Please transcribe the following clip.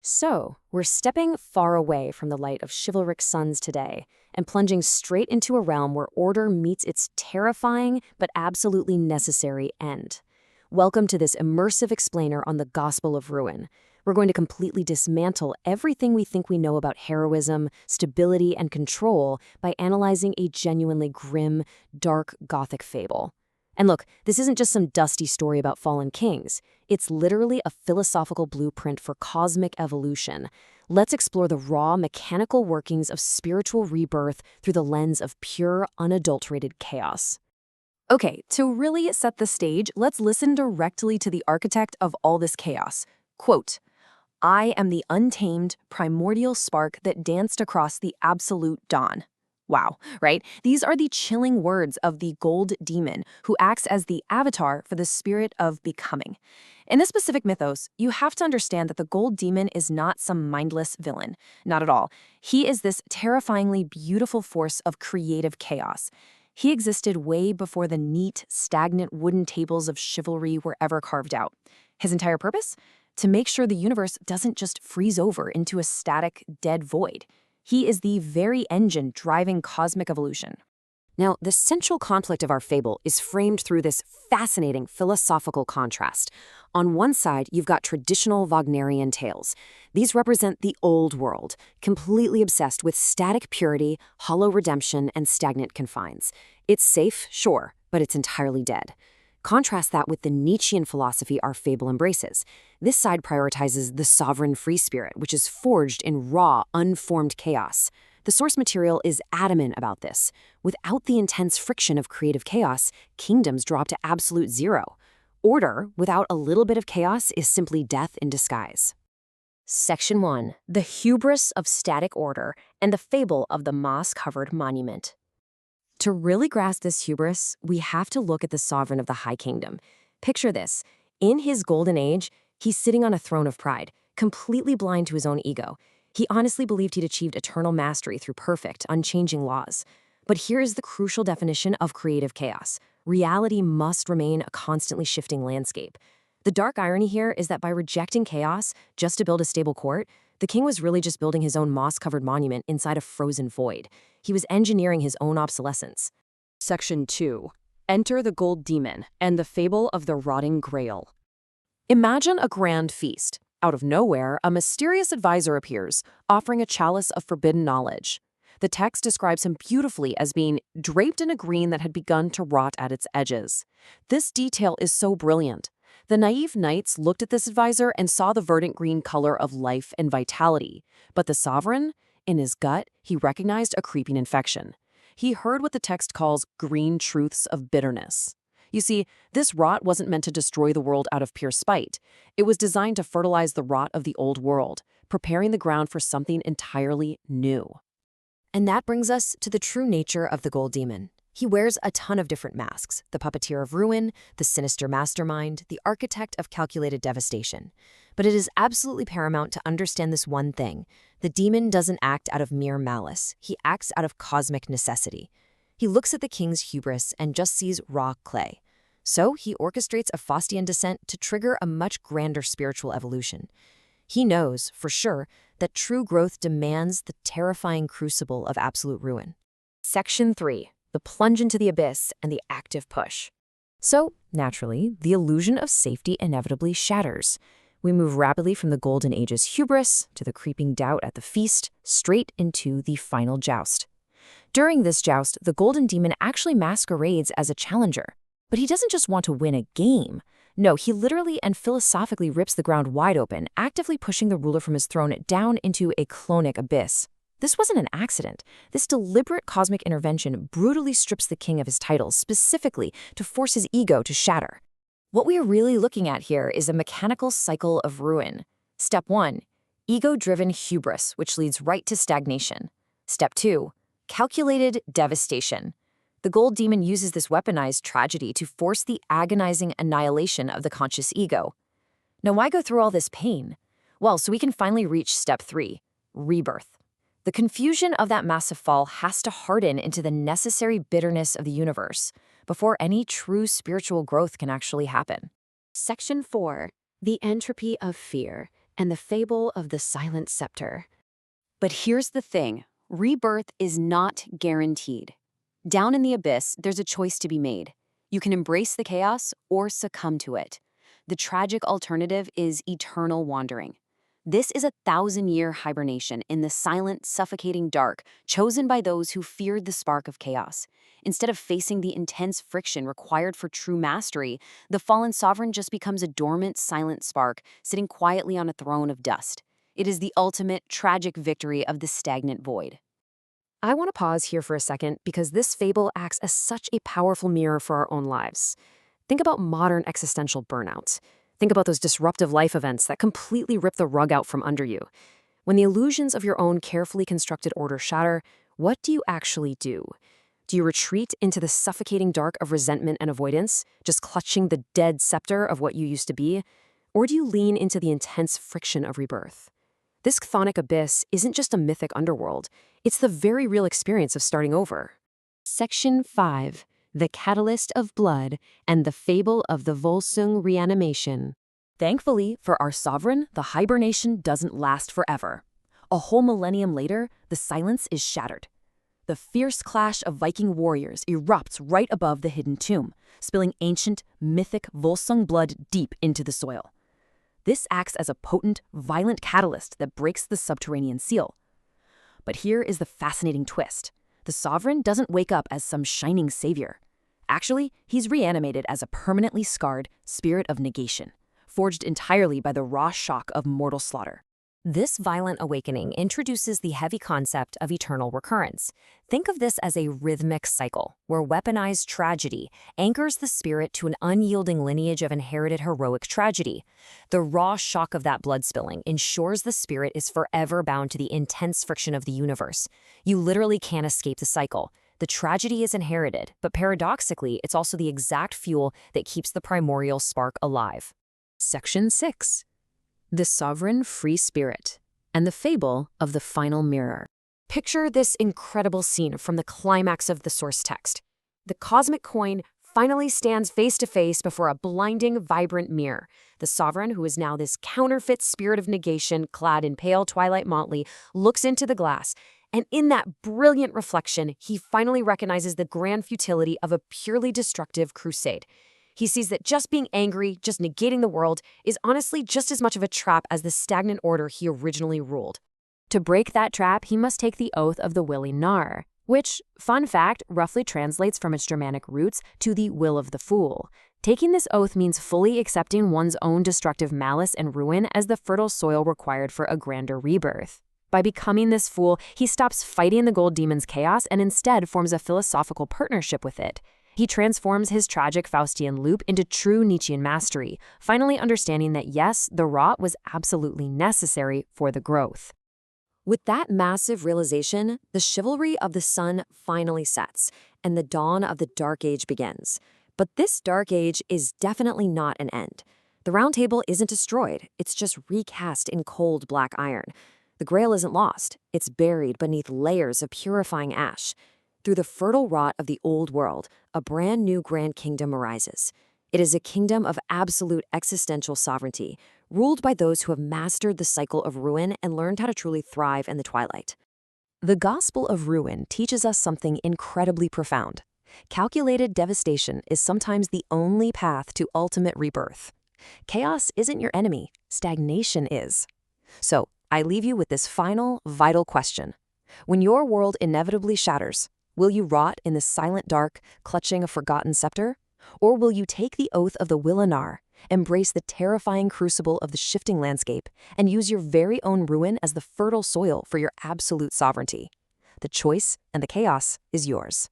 So, we're stepping far away from the light of chivalric suns today and plunging straight into a realm where order meets its terrifying but absolutely necessary end. Welcome to this immersive explainer on the Gospel of Ruin. We're going to completely dismantle everything we think we know about heroism, stability, and control by analyzing a genuinely grim, dark Gothic fable. And look, this isn't just some dusty story about fallen kings. It's literally a philosophical blueprint for cosmic evolution. Let's explore the raw, mechanical workings of spiritual rebirth through the lens of pure, unadulterated chaos. Okay, to really set the stage, let's listen directly to the architect of all this chaos. Quote, "I am the untamed, primordial spark that danced across the absolute dawn." Wow, right? These are the chilling words of the Gold Demon, who acts as the avatar for the spirit of becoming. In this specific mythos, you have to understand that the Gold Demon is not some mindless villain. Not at all. He is this terrifyingly beautiful force of creative chaos. He existed way before the neat, stagnant wooden tables of chivalry were ever carved out. His entire purpose? To make sure the universe doesn't just freeze over into a static, dead void. He is the very engine driving cosmic evolution. Now, the central conflict of our fable is framed through this fascinating philosophical contrast. On one side, you've got traditional Wagnerian tales. These represent the old world, completely obsessed with static purity, hollow redemption, and stagnant confines. It's safe, sure, but it's entirely dead. Contrast that with the Nietzschean philosophy our fable embraces. This side prioritizes the sovereign free spirit, which is forged in raw, unformed chaos. The source material is adamant about this. Without the intense friction of creative chaos, kingdoms drop to absolute zero. Order, without a little bit of chaos, is simply death in disguise. Section 1. The hubris of static order and the fable of the moss-covered monument. To really grasp this hubris, we have to look at the sovereign of the High Kingdom. Picture this. In his golden age, he's sitting on a throne of pride, completely blind to his own ego. He honestly believed he'd achieved eternal mastery through perfect, unchanging laws. But here is the crucial definition of creative chaos. Reality must remain a constantly shifting landscape. The dark irony here is that by rejecting chaos just to build a stable court, the king was really just building his own moss-covered monument inside a frozen void. He was engineering his own obsolescence. Section 2. Enter the Gold Demon and the fable of the Rotting Grail. Imagine a grand feast. Out of nowhere, a mysterious advisor appears, offering a chalice of forbidden knowledge. The text describes him beautifully as being draped in a green that had begun to rot at its edges. This detail is so brilliant. The naive knights looked at this advisor and saw the verdant green color of life and vitality. But the sovereign, in his gut, he recognized a creeping infection. He heard what the text calls green truths of bitterness. You see, this rot wasn't meant to destroy the world out of pure spite. It was designed to fertilize the rot of the old world, preparing the ground for something entirely new. And that brings us to the true nature of the Gold Demon. He wears a ton of different masks: the puppeteer of ruin, the sinister mastermind, the architect of calculated devastation. But it is absolutely paramount to understand this one thing. The demon doesn't act out of mere malice. He acts out of cosmic necessity. He looks at the king's hubris and just sees raw clay. So he orchestrates a Faustian descent to trigger a much grander spiritual evolution. He knows, for sure, that true growth demands the terrifying crucible of absolute ruin. Section 3. The plunge into the abyss and the active push. So, naturally, the illusion of safety inevitably shatters. We move rapidly from the Golden Age's hubris to the creeping doubt at the feast, straight into the final joust. During this joust, the Golden Demon actually masquerades as a challenger. But he doesn't just want to win a game. No, he literally and philosophically rips the ground wide open, actively pushing the ruler from his throne down into a clonic abyss. This wasn't an accident. This deliberate cosmic intervention brutally strips the king of his titles, specifically to force his ego to shatter. What we are really looking at here is a mechanical cycle of ruin. Step 1, ego-driven hubris, which leads right to stagnation. Step 2, calculated devastation. The Gold Demon uses this weaponized tragedy to force the agonizing annihilation of the conscious ego. Now, why go through all this pain? Well, so we can finally reach step 3, rebirth. The confusion of that massive fall has to harden into the necessary bitterness of the universe before any true spiritual growth can actually happen. Section 4. The entropy of fear and the fable of the silent scepter. But here's the thing, rebirth is not guaranteed. Down in the abyss, there's a choice to be made. You can embrace the chaos or succumb to it. The tragic alternative is eternal wandering. This is a 1,000-year hibernation in the silent, suffocating dark, chosen by those who feared the spark of chaos. Instead of facing the intense friction required for true mastery, the fallen sovereign just becomes a dormant, silent spark, sitting quietly on a throne of dust. It is the ultimate, tragic victory of the stagnant void. I want to pause here for a second because this fable acts as such a powerful mirror for our own lives. Think about modern existential burnout. Think about those disruptive life events that completely rip the rug out from under you. When the illusions of your own carefully constructed order shatter, what do you actually do? Do you retreat into the suffocating dark of resentment and avoidance, just clutching the dead scepter of what you used to be? Or do you lean into the intense friction of rebirth? This chthonic abyss isn't just a mythic underworld, it's the very real experience of starting over. Section 5. The Catalyst of Blood and the Fable of the Volsung Reanimation. Thankfully, for our sovereign, the hibernation doesn't last forever. A whole millennium later, the silence is shattered. The fierce clash of Viking warriors erupts right above the hidden tomb, spilling ancient, mythic Volsung blood deep into the soil. This acts as a potent, violent catalyst that breaks the subterranean seal. But here is the fascinating twist. The sovereign doesn't wake up as some shining savior. Actually, he's reanimated as a permanently scarred spirit of negation, forged entirely by the raw shock of mortal slaughter. This violent awakening introduces the heavy concept of eternal recurrence. Think of this as a rhythmic cycle, where weaponized tragedy anchors the spirit to an unyielding lineage of inherited heroic tragedy. The raw shock of that blood spilling ensures the spirit is forever bound to the intense friction of the universe. You literally can't escape the cycle. The tragedy is inherited, but paradoxically, it's also the exact fuel that keeps the primordial spark alive. Section 6. The Sovereign Free Spirit and the Fable of the Final Mirror. Picture this incredible scene from the climax of the source text. The cosmic coin finally stands face to face before a blinding, vibrant mirror. The sovereign, who is now this counterfeit spirit of negation clad in pale twilight motley, looks into the glass, and in that brilliant reflection, he finally recognizes the grand futility of a purely destructive crusade. He sees that just being angry, just negating the world, is honestly just as much of a trap as the stagnant order he originally ruled. To break that trap, he must take the oath of the willing nar, which, fun fact, roughly translates from its Germanic roots to the will of the fool. Taking this oath means fully accepting one's own destructive malice and ruin as the fertile soil required for a grander rebirth. By becoming this fool, he stops fighting the gold demon's chaos and instead forms a philosophical partnership with it. He transforms his tragic Faustian loop into true Nietzschean mastery, finally understanding that yes, the rot was absolutely necessary for the growth. With that massive realization, the chivalry of the sun finally sets, and the dawn of the Dark Age begins. But this Dark Age is definitely not an end. The Round Table isn't destroyed, it's just recast in cold black iron. The Grail isn't lost, it's buried beneath layers of purifying ash. Through the fertile rot of the old world, a brand new grand kingdom arises. It is a kingdom of absolute existential sovereignty, ruled by those who have mastered the cycle of ruin and learned how to truly thrive in the twilight. The Gospel of Ruin teaches us something incredibly profound. Calculated devastation is sometimes the only path to ultimate rebirth. Chaos isn't your enemy, stagnation is. So, I leave you with this final, vital question. When your world inevitably shatters, will you rot in the silent dark, clutching a forgotten scepter? Or will you take the oath of the Willinar, embrace the terrifying crucible of the shifting landscape, and use your very own ruin as the fertile soil for your absolute sovereignty? The choice and the chaos is yours.